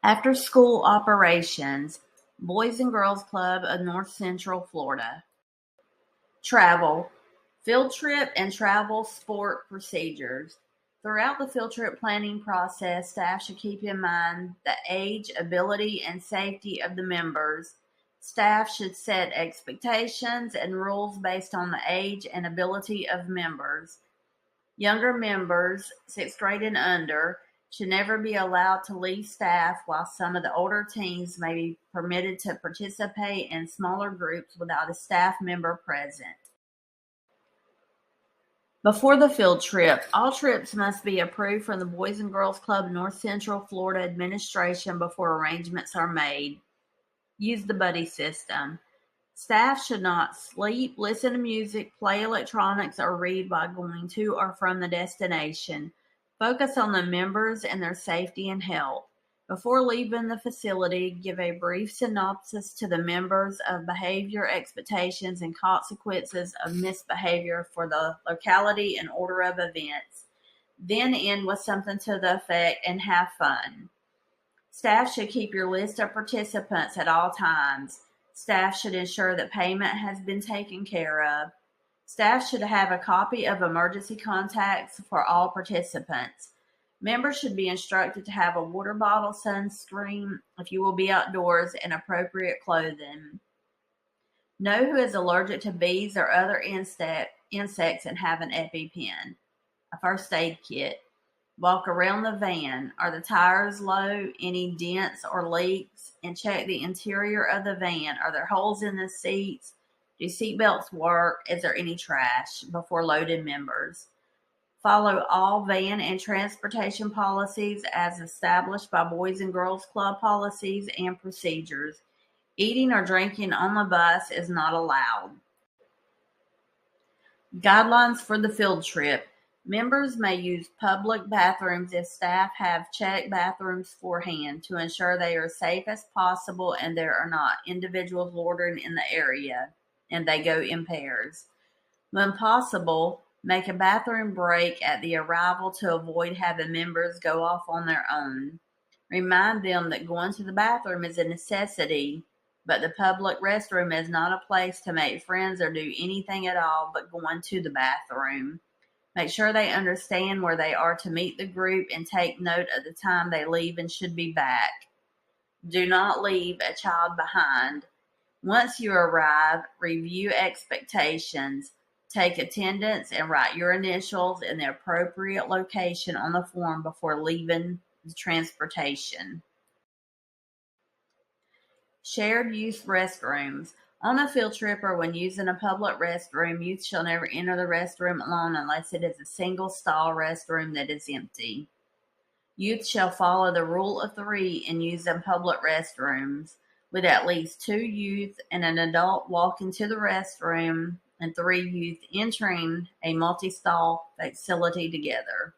After-school operations, Boys and Girls Club of North Central Florida. Travel, field trip and travel sport procedures. Throughout the field trip planning process, staff should keep in mind the age, ability, and safety of the members. Staff should set expectations and rules based on the age and ability of members. Younger members, sixth grade and under, should never be allowed to leave staff, while some of the older teens may be permitted to participate in smaller groups without a staff member present. Before the field trip, all trips must be approved from the Boys and Girls Club North Central Florida administration before arrangements are made. Use the buddy system. Staff should not sleep, listen to music, play electronics, or read while going to or from the destination. Focus on the members and their safety and health. Before leaving the facility, give a brief synopsis to the members of behavior expectations and consequences of misbehavior for the locality and order of events. Then end with something to the effect, "and have fun." Staff should keep your list of participants at all times. Staff should ensure that payment has been taken care of. Staff should have a copy of emergency contacts for all participants. Members should be instructed to have a water bottle, sunscreen if you will be outdoors, and appropriate clothing. Know who is allergic to bees or other insects and have an EpiPen. A first aid kit. Walk around the van. Are the tires low? Any dents or leaks? And check the interior of the van. Are there holes in the seats? Do seatbelts work? Is there any trash? Before loading members. Follow all van and transportation policies as established by Boys and Girls Club policies and procedures. Eating or drinking on the bus is not allowed. Guidelines for the field trip. Members may use public bathrooms if staff have checked bathrooms beforehand to ensure they are safe as possible and there are not individuals loitering in the area, and they go in pairs. When possible, make a bathroom break at the arrival to avoid having members go off on their own. Remind them that going to the bathroom is a necessity, but the public restroom is not a place to make friends or do anything at all but going to the bathroom. Make sure they understand where they are to meet the group and take note of the time they leave and should be back. Do not leave a child behind. Once you arrive, review expectations. Take attendance and write your initials in the appropriate location on the form before leaving the transportation. Shared use restrooms. On a field trip or when using a public restroom, youth shall never enter the restroom alone unless it is a single stall restroom that is empty. Youth shall follow the rule of 3 in using public restrooms, with at least 2 youth and an adult walking to the restroom and 3 youth entering a multi-stall facility together.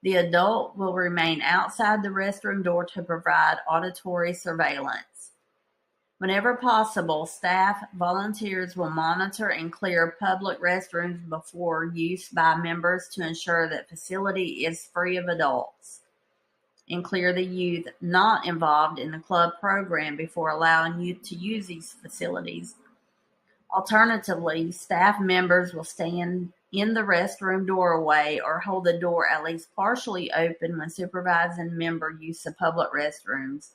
The adult will remain outside the restroom door to provide auditory surveillance. Whenever possible, staff volunteers will monitor and clear public restrooms before use by members to ensure that facility is free of adults, and clear the youth not involved in the club program before allowing youth to use these facilities. Alternatively, staff members will stand in the restroom doorway or hold the door at least partially open when supervising member use of public restrooms.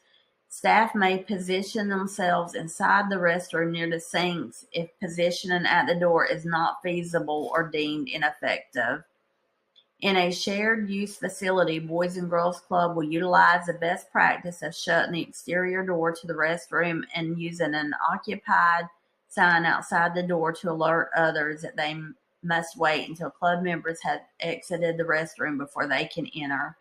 Staff may position themselves inside the restroom near the sinks if positioning at the door is not feasible or deemed ineffective. In a shared use facility, Boys and Girls Club will utilize the best practice of shutting the exterior door to the restroom and using an occupied sign outside the door to alert others that they must wait until club members have exited the restroom before they can enter.